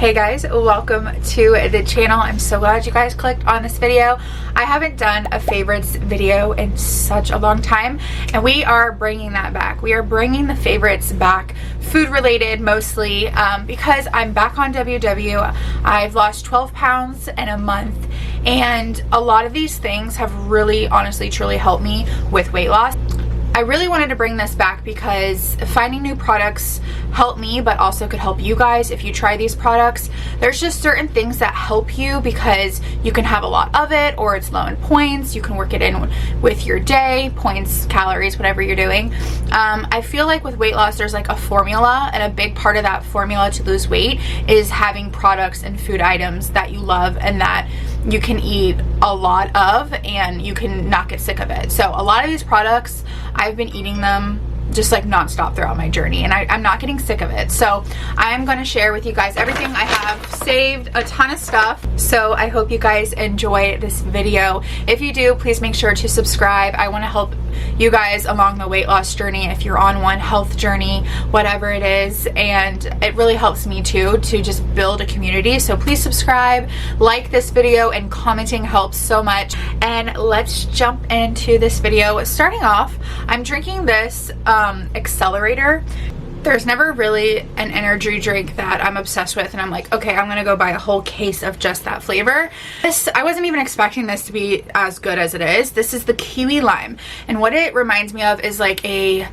Hey guys, welcome to the channel. I'm so glad you guys clicked on this video. I haven't done a favorites video in such a long time, and we are bringing that back. We are bringing the favorites back, food related mostly, because I'm back on WW. I've lost 12 pounds in a month, and a lot of these things have really, honestly, truly helped me with weight loss. I really wanted to bring this back because finding new products help me, but also could help you guys if you try these products. There's just certain things that help you because you can have a lot of it, or it's low in points. You can work it in with your day, points, calories, whatever you're doing. I feel like with weight loss, there's like a formula, and a big part of that formula to lose weight is having products and food items that you love and that you can eat a lot of and you can not get sick of it. So a lot of these products, I've been eating them just like nonstop throughout my journey, and I'm not getting sick of it. So I'm going to share with you guys everything. I have saved a ton of stuff, so I hope you guys enjoy this video. If you do, please make sure to subscribe. I want to help you guys along the weight loss journey, if you're on one, health journey, whatever it is, and it really helps me too to just build a community. So please subscribe, like this video, and commenting helps so much. And let's jump into this video. Starting off, I'm drinking this Accelerator. There's never really an energy drink that I'm obsessed with and I'm like, okay, I'm gonna go buy a whole case of just that flavor. I wasn't even expecting this to be as good as it is. This is the kiwi lime, and what it reminds me of is like a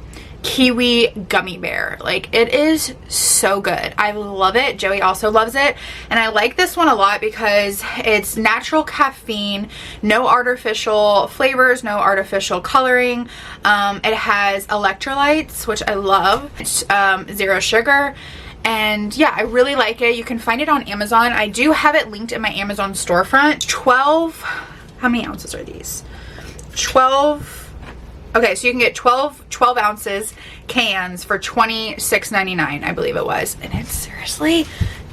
kiwi gummy bear. Like, it is so good. I love it. Joey also loves it, and I like this one a lot because it's natural caffeine, no artificial flavors, no artificial coloring. It has electrolytes, which I love. It's, zero sugar. And yeah, I really like it. You can find it on Amazon. I do have it linked in my Amazon storefront. 12, how many ounces are these? 12. Okay, so you can get 12 ounces cans for $26.99, I believe it was. And it's seriously,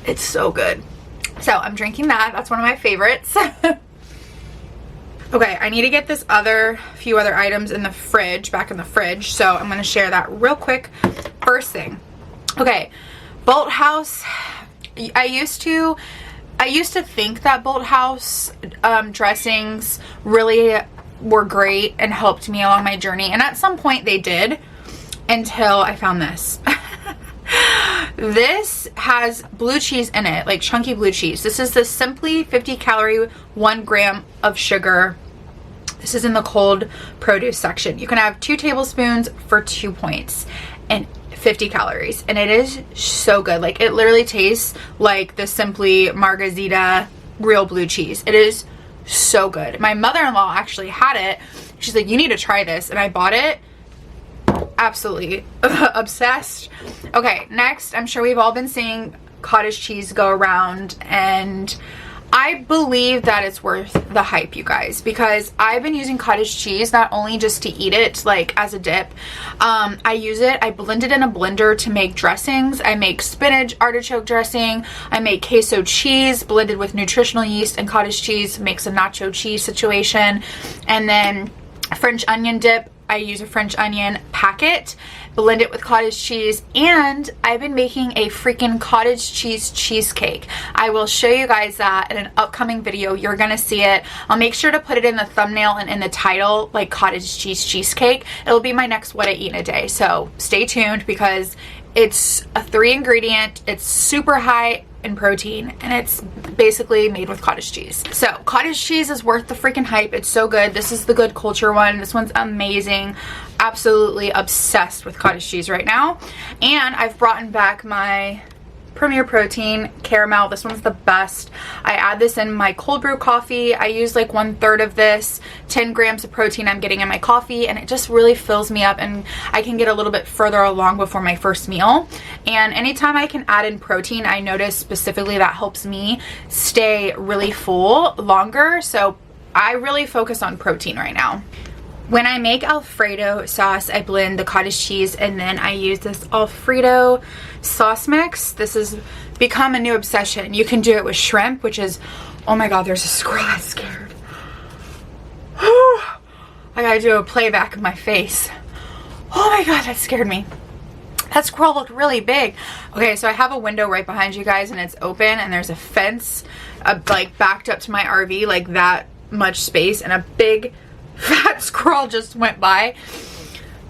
it's so good. So I'm drinking that. That's one of my favorites. Okay, I need to get this few other items in the fridge, back in the fridge. So I'm going to share that real quick. First thing. Okay, Bolt House. I used to think that Bolt House dressings really were great and helped me along my journey, and at some point they did, until I found this. This has blue cheese in it, like chunky blue cheese. This is the Simply 50 calorie 1 gram of sugar. This is in the cold produce section. You can have 2 tablespoons for 2 points and 50 calories, and it is so good. Like, it literally tastes like the Simply Margarita real blue cheese. It is so good. My mother-in-law actually had it. She's like, you need to try this, and I bought it. Absolutely obsessed. Okay, next, I'm sure we've all been seeing cottage cheese go around, and I believe that it's worth the hype, you guys, because I've been using cottage cheese not only just to eat it like as a dip. I blend it in a blender to make dressings. I make spinach artichoke dressing. I make queso cheese blended with nutritional yeast and cottage cheese, makes a nacho cheese situation. And then French onion dip. I use a French onion packet, blend it with cottage cheese, and I've been making a freaking cottage cheese cheesecake. I will show you guys that in an upcoming video. You're gonna see it. I'll make sure to put it in the thumbnail and in the title, like cottage cheese cheesecake. It'll be my next what I eat in a day, so stay tuned because it's a 3-ingredient, it's super high in protein, and it's basically made with cottage cheese. So cottage cheese is worth the freaking hype. It's so good. This is the Good Culture one. This one's amazing. Absolutely obsessed with cottage cheese right now. And I've brought back my Premier Protein caramel. This one's the best. I add this in my cold brew coffee. I use like 1/3 of this, 10 grams of protein I'm getting in my coffee, and it just really fills me up, and I can get a little bit further along before my first meal. And anytime I can add in protein, I notice specifically that helps me stay really full longer. So I really focus on protein right now. When I make Alfredo sauce, I blend the cottage cheese, and then I use this Alfredo sauce mix. This has become a new obsession. You can do it with shrimp, which is, oh my god, there's a squirrel that's scared. I gotta do a playback of my face. Oh my god, that scared me. That squirrel looked really big. Okay, so I have a window right behind you guys and it's open and there's a fence like backed up to my RV, like that much space, and a big fat squirrel just went by.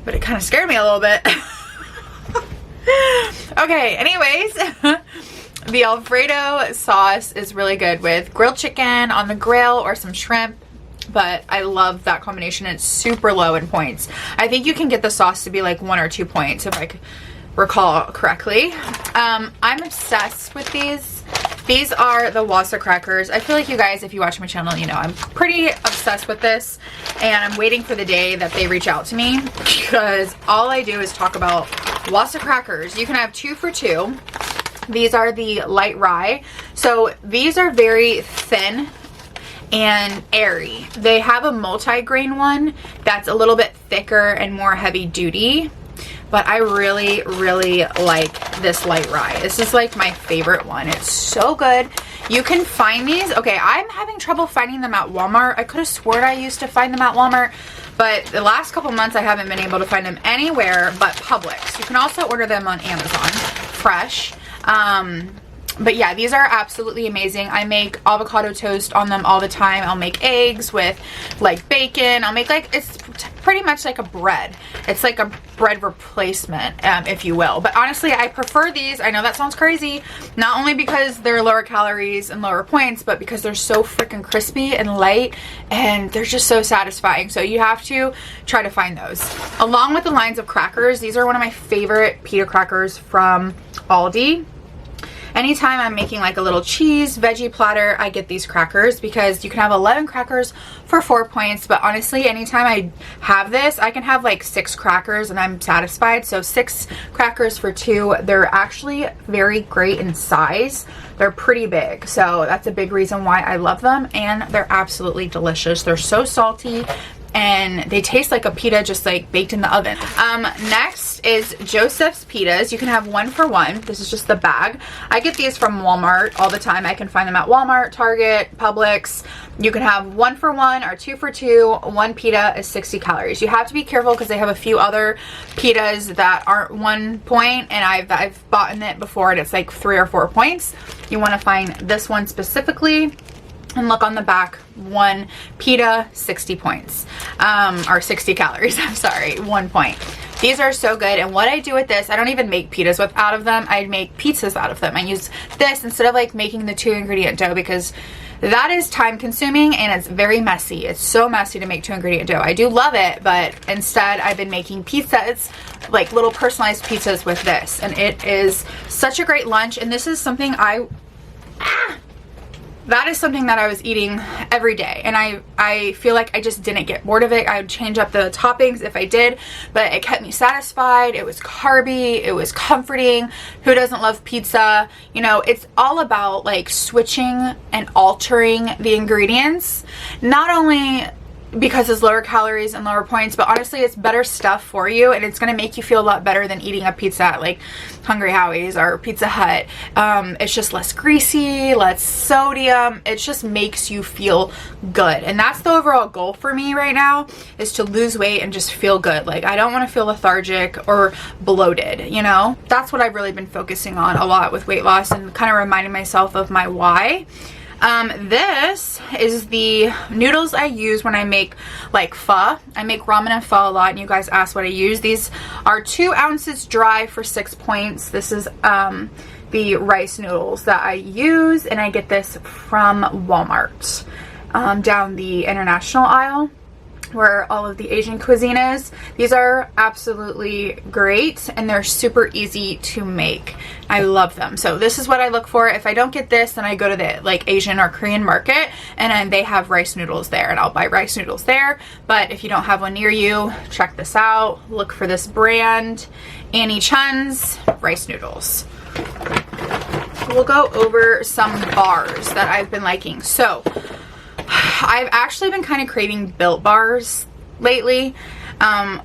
But it kind of scared me a little bit. Okay, anyways, the Alfredo sauce is really good with grilled chicken on the grill or some shrimp. But I love that combination. It's super low in points. I think you can get the sauce to be like 1 or 2 points if I could recall correctly. I'm obsessed with these. These are the Wassa crackers. I feel like you guys, if you watch my channel, you know I'm pretty obsessed with this, and I'm waiting for the day that they reach out to me, because all I do is talk about Wassa crackers. You can have 2 for $2. These are the light rye. So these are very thin and airy. They have a multi-grain one that's a little bit thicker and more heavy duty, but I really like this light rye. This is like my favorite one. It's so good. You can find these. Okay, I'm having trouble finding them at Walmart. I could have sworn I used to find them at Walmart, but the last couple months I haven't been able to find them anywhere but Publix. You can also order them on Amazon fresh. But yeah, these are absolutely amazing. I make avocado toast on them all the time. I'll make eggs with like bacon. I'll make like, it's pretty much like a bread. It's like a bread replacement, if you will. But honestly, I prefer these. I know that sounds crazy. Not only because they're lower calories and lower points, but because they're so freaking crispy and light, and they're just so satisfying. So you have to try to find those. Along with the lines of crackers, these are one of my favorite pita crackers from Aldi. Anytime I'm making like a little cheese veggie platter, I get these crackers, because you can have 11 crackers for 4 points. But honestly, anytime I have this, I can have like 6 crackers and I'm satisfied. So 6 crackers for 2. They're actually very great in size. They're pretty big. So that's a big reason why I love them. And they're absolutely delicious. They're so salty, and they taste like a pita just like baked in the oven. Next is Joseph's pitas. You can have 1 for 1. This is just the bag. I get these from Walmart all the time. I can find them at Walmart, Target, Publix. You can have 1 for 1 or 2 for 2. 1 pita is 60 calories. You have to be careful because they have a few other pitas that aren't 1 point, and I've bought it before and it's like 3 or 4 points. You want to find this one specifically. And look on the back, 1 pita, 60 points, or 60 calories, I'm sorry, 1 point. These are so good, and what I do with this, I don't even make pitas out of them, I make pizzas out of them. I use this instead of like making the 2-ingredient dough, because that is time consuming and it's very messy. It's so messy to make 2-ingredient dough. I do love it, but instead I've been making pizzas, like little personalized pizzas with this, and it is such a great lunch. And this is something that is something that I was eating every day, and I feel like I just didn't get bored of it. I would change up the toppings if I did, but it kept me satisfied. It was carby, it was comforting. Who doesn't love pizza? You know, it's all about like switching and altering the ingredients, not only because it's lower calories and lower points, but honestly it's better stuff for you, and it's going to make you feel a lot better than eating a pizza at like Hungry Howie's or Pizza Hut. It's just less greasy, less sodium. It just makes you feel good, and that's the overall goal for me right now, is to lose weight and just feel good. Like, I don't want to feel lethargic or bloated, you know. That's what I've really been focusing on a lot with weight loss, and kind of reminding myself of my why. This is the noodles I use when I make like pho. I make ramen and pho a lot, and you guys asked what I use. These are 2 ounces dry for 6 points. This is the rice noodles that I use, and I get this from Walmart, down the international aisle where all of the Asian cuisine is. These are absolutely great, and they're super easy to make. I love them. So this is what I look for. If I don't get this, then I go to the like Asian or Korean market, and then they have rice noodles there, and I'll buy rice noodles there. But if you don't have one near you, check this out. Look for this brand, Annie Chun's rice noodles. We'll go over some bars that I've been liking. So I've actually been kind of craving Built bars lately,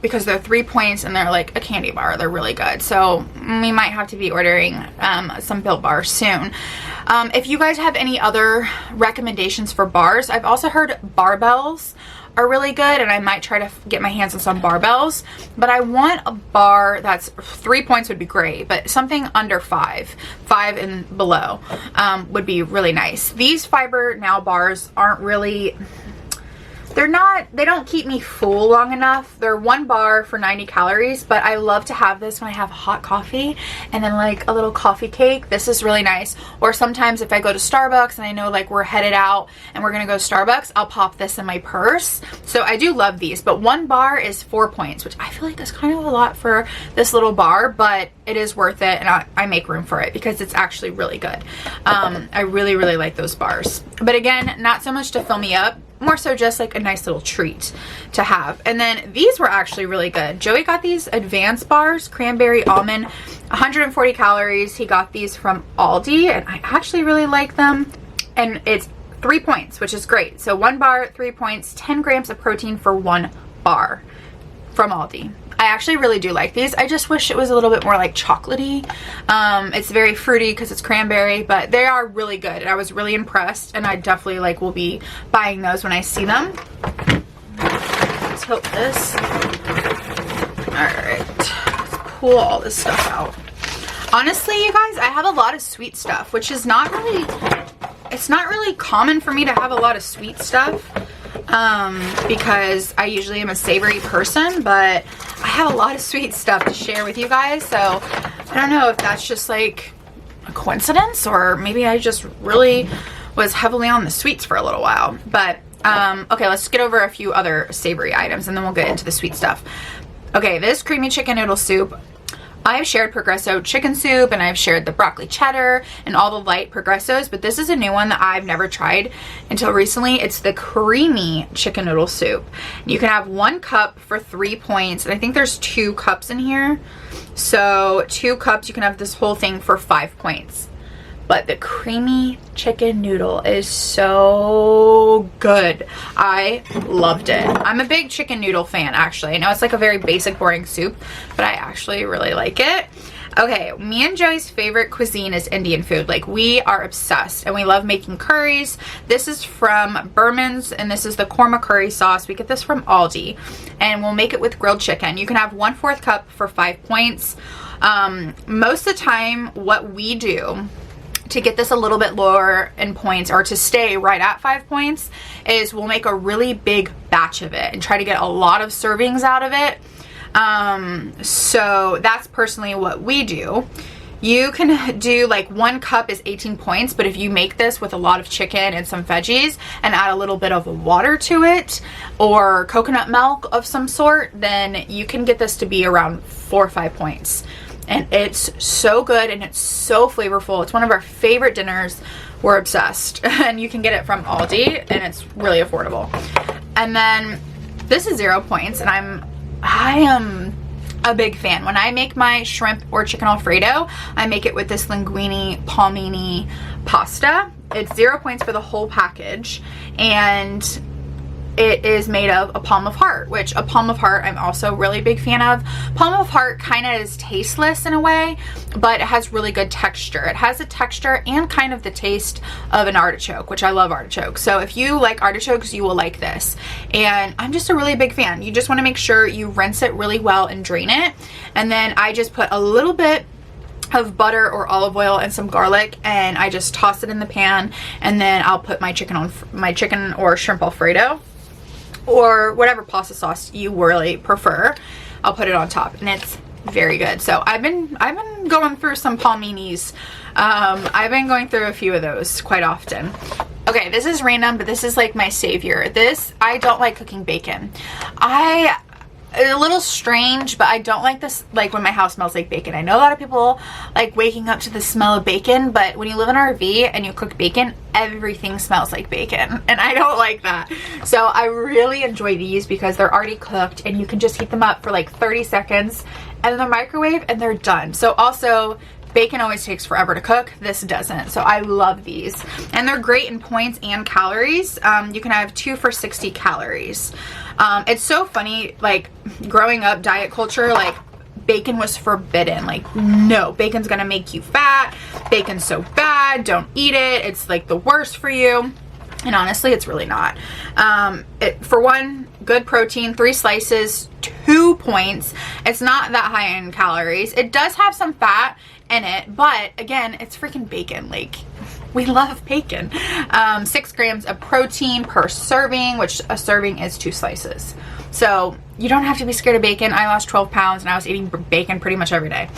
because they're 3 points and they're like a candy bar. They're really good. So we might have to be ordering some Built bars soon. If you guys have any other recommendations for bars, I've also heard barbells are really good, and I might try to get my hands on some barbells, but I want a bar that's 3 points would be great, but something under 5 and below would be really nice. These Fiber Now bars aren't really, they don't keep me full long enough. They're 1 bar for 90 calories, but I love to have this when I have hot coffee and then like a little coffee cake. This is really nice. Or sometimes if I go to Starbucks and I know like we're headed out and we're gonna go to Starbucks, I'll pop this in my purse. So I do love these, but 1 bar is 4 points, which I feel like is kind of a lot for this little bar, but it is worth it, and I make room for it because it's actually really good. I really, really like those bars. But again, not so much to fill me up, more so just like a nice little treat to have. And then these were actually really good. Joey got these advanced bars, cranberry almond, 140 calories. He got these from Aldi, and I actually really like them. And it's 3 points, which is great. So 1 bar, 3 points, 10 grams of protein for 1 bar from Aldi. I actually really do like these. I just wish it was a little bit more like chocolatey. It's very fruity because it's cranberry, but they are really good. And I was really impressed, and I definitely like will be buying those when I see them. Let's tilt this. Alright, let's pull all this stuff out. Honestly, you guys, I have a lot of sweet stuff, which is not really, it's not really common for me to have a lot of sweet stuff. Because I usually am a savory person, but I have a lot of sweet stuff to share with you guys. So I don't know if that's just like a coincidence, or maybe I just really was heavily on the sweets for a little while. But okay, let's get over a few other savory items and then we'll get into the sweet stuff. Okay, this creamy chicken noodle soup. I've shared Progresso chicken soup, and I've shared the broccoli cheddar and all the light Progressos, but this is a new one that I've never tried until recently. It's the creamy chicken noodle soup. You can have 1 cup for 3 points, and I think there's 2 cups in here. So 2 cups, you can have this whole thing for 5 points. But the creamy chicken noodle is so good. I loved it. I'm a big chicken noodle fan, actually. I know it's like a very basic, boring soup, but I actually really like it. Okay, me and Joey's favorite cuisine is Indian food. Like, we are obsessed, and we love making curries. This is from Berman's, and this is the korma curry sauce. We get this from Aldi, and we'll make it with grilled chicken. You can have 1/4 cup for 5 points. Most of the time, what we do to get this a little bit lower in points, or to stay right at 5 points, is we'll make a really big batch of it and try to get a lot of servings out of it. So that's personally what we do. You can do like 1 cup is 18 points, but if you make this with a lot of chicken and some veggies and add a little bit of water to it, or coconut milk of some sort, then you can get this to be around 4 or 5 points. And it's so good, and it's so flavorful. It's one of our favorite dinners. We're obsessed. And you can get it from Aldi, and it's really affordable. And then this is 0 points, and I am a big fan. When I make my shrimp or chicken Alfredo, I make it with this linguine palmini pasta. It's 0 points for the whole package, and it is made of a palm of heart, which a palm of heart I'm also really big fan of. Palm of heart kind of is tasteless in a way, but it has really good texture. It has a texture and kind of the taste of an artichoke, which I love artichokes. So if you like artichokes, you will like this. And I'm just a really big fan. You just want to make sure you rinse it really well and drain it. And then I just put a little bit of butter or olive oil and some garlic, and I just toss it in the pan, and then I'll put my chicken on my chicken or shrimp Alfredo, or whatever pasta sauce you really prefer. I'll put it on top, and it's very good. So I've been going through some palminis. I've been going through a few of those quite often. Okay, this is random, but this is like my savior. I don't like cooking bacon. It's a little strange, but I don't like this, like when my house smells like bacon. I know a lot of people like waking up to the smell of bacon, but when you live in an RV and you cook bacon, everything smells like bacon, and I don't like that. So I really enjoy these because they're already cooked, and you can just heat them up for like 30 seconds and in the microwave, and they're done. So also, bacon always takes forever to cook. This doesn't. So I love these. And they're great in points and calories. You can have 2 for 60 calories. It's so funny, like growing up, diet culture, like bacon was forbidden. Like, no, bacon's gonna make you fat. Bacon's so bad. Don't eat it. It's like the worst for you. And honestly, it's really not. For one, good protein, 3 slices, 2 points. It's not that high in calories. It does have some fat in it, but again, it's freaking bacon. Like, we love bacon. 6 grams of protein per serving, which a serving is 2 slices. So you don't have to be scared of bacon. I lost 12 pounds and I was eating bacon pretty much every day.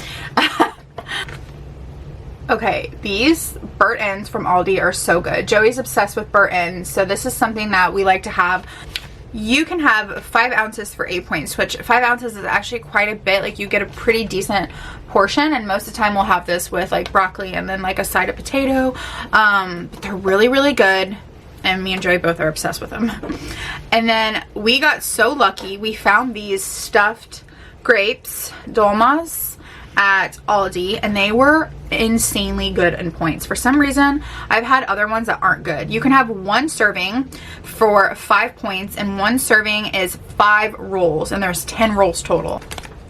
Okay, these burnt ends from Aldi are so good. Joey's obsessed with burnt ends, so this is something that we like to have. You can have 5 ounces for 8 points, which 5 ounces is actually quite a bit. Like, you get a pretty decent portion, and most of the time we'll have this with like broccoli and then like a side of potato. But they're really, really good, and me and Joey both are obsessed with them. And then we got so lucky, we found these stuffed grapes, dolmas, at Aldi, and they were insanely good in points. For some reason, I've had other ones that aren't good. You can have 1 serving for 5 points, and 1 serving is 5 rolls, and there's 10 rolls total.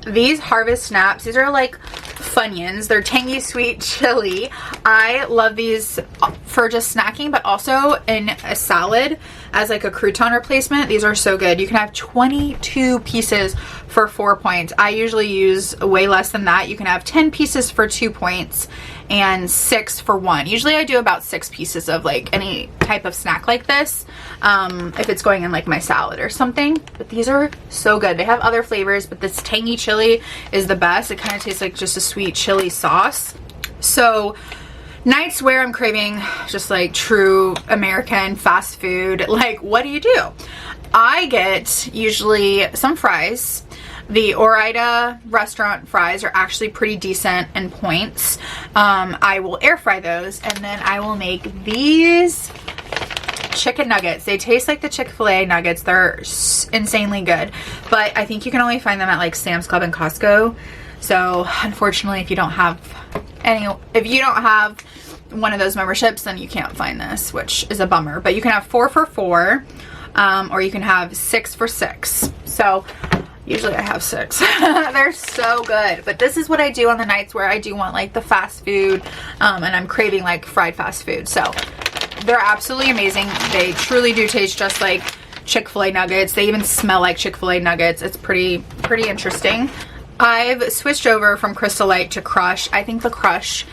These Harvest Snaps, these are like Funyuns. They're tangy sweet chili. I love these for just snacking, but also in a salad as like a crouton replacement. These are so good. You can have 22 pieces for 4 points. I usually use way less than that. You can have 10 pieces for 2 points and 6 for 1. Usually I do about 6 pieces of like any type of snack like this, if it's going in like my salad or something. But these are so good. They have other flavors, but this tangy chili is the best. It kind of tastes like just a sweet chili sauce. So nights where I'm craving just like true American fast food, like, what do? I get usually some fries. The Ore-Ida restaurant fries are actually pretty decent in points. I will air fry those, and then I will make these chicken nuggets. They taste like the Chick-fil-A nuggets. They're insanely good, but I think you can only find them at like Sam's Club and Costco. So unfortunately, if you don't have one of those memberships, then you can't find this, which is a bummer. But you can have 4 for 4, or you can have 6 for 6. So usually I have 6. They're so good. But this is what I do on the nights where I do want like the fast food, and I'm craving like fried fast food. So they're absolutely amazing. They truly do taste just like Chick-fil-A nuggets. They even smell like Chick-fil-A nuggets. It's pretty interesting. I've switched over from Crystal Light to Crush. I think the Crush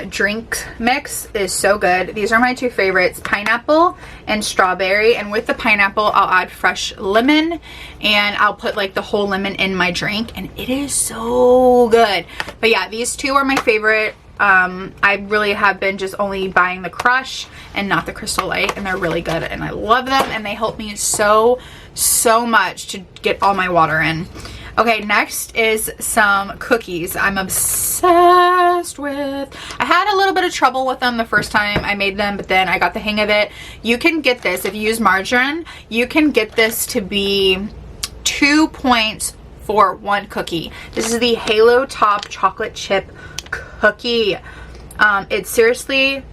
drink mix is so good. These are my 2 favorites, pineapple and strawberry. And with the pineapple, I'll add fresh lemon, and I'll put like the whole lemon in my drink, and it is so good. But yeah, these 2 are my favorite. I really have been just only buying the Crush and not the Crystal Light, and they're really good, and I love them, and they help me so much to get all my water in. Okay, next is some cookies I'm obsessed with. I had a little bit of trouble with them the first time I made them, but then I got the hang of it. You can get this, if you use margarine, you can get this to be 2 points for 1 cookie. This is the Halo Top Chocolate Chip Cookie. It seriously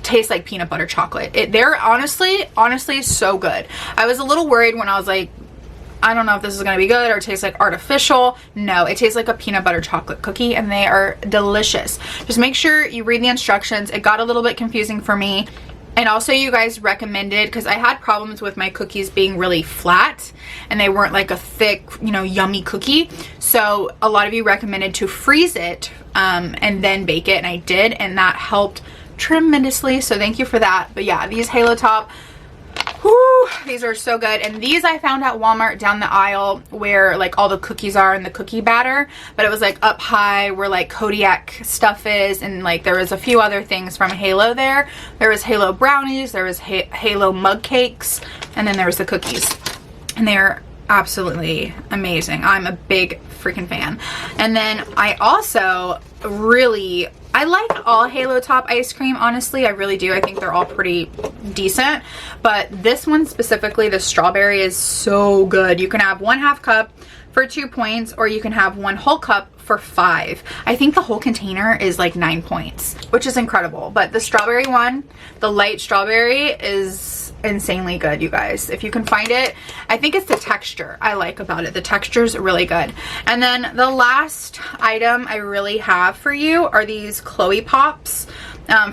tastes like peanut butter chocolate. They're honestly so good. I was a little worried when I was like, I don't know if this is going to be good or it tastes like artificial. No, it tastes like a peanut butter chocolate cookie, and they are delicious. Just make sure you read the instructions. It got a little bit confusing for me. And also, you guys recommended, because I had problems with my cookies being really flat and they weren't like a thick, yummy cookie. So a lot of you recommended to freeze it and then bake it, and I did, and that helped tremendously. So thank you for that. But yeah, these Halo Top, whoo, these are so good. And these I found at Walmart down the aisle where like all the cookies are in the cookie batter, but it was like up high where like Kodiak stuff is, and like there was a few other things from Halo there. There was Halo brownies, there was Halo mug cakes, and then there was the cookies, and they're absolutely amazing. I'm a big freaking fan. And then I also I like all Halo Top ice cream, honestly. I really do. I think they're all pretty decent. But this one specifically, the strawberry, is so good. You can have 1/2 cup for 2 points, or you can have 1 whole cup for 5. I think the whole container is like 9 points, which is incredible. But the strawberry one, the light strawberry, is insanely good, you guys. If you can find it, I think it's the texture I like about it. The texture's really good. And then the last item I really have for you are these Chloe Pops.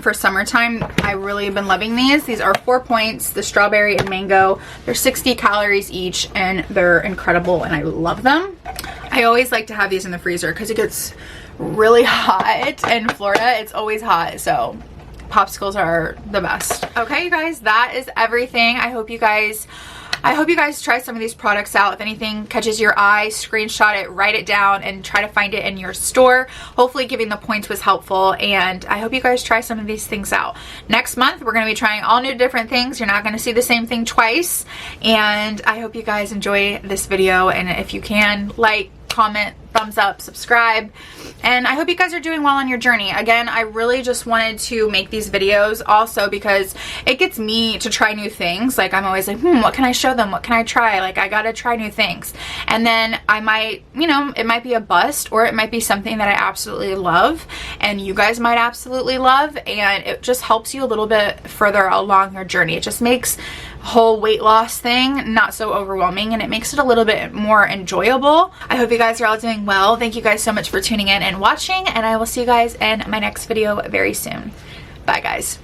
for summertime. I really have been loving these. These are 4 points, the strawberry and mango. They're 60 calories each and they're incredible and I love them. I always like to have these in the freezer because it gets really hot in Florida. It's always hot, so popsicles are the best. Okay, you guys, that is everything. I hope you guys try some of these products out. If anything catches your eye, screenshot it, write it down, and try to find it in your store. Hopefully giving the points was helpful, and I hope you guys try some of these things out. Next month, we're going to be trying all new different things. You're not going to see the same thing twice, and I hope you guys enjoy this video, and if you can, like, comment, thumbs up, subscribe, and I hope you guys are doing well on your journey. Again, I really just wanted to make these videos also because it gets me to try new things. Like, I'm always like, what can I show them? What can I try? Like, I gotta try new things. And then I might, you know, it might be a bust or it might be something that I absolutely love and you guys might absolutely love, and it just helps you a little bit further along your journey. It just makes whole weight loss thing not so overwhelming, and it makes it a little bit more enjoyable. I hope you guys are all doing well. Thank you guys so much for tuning in and watching, and I will see you guys in my next video very soon. Bye guys.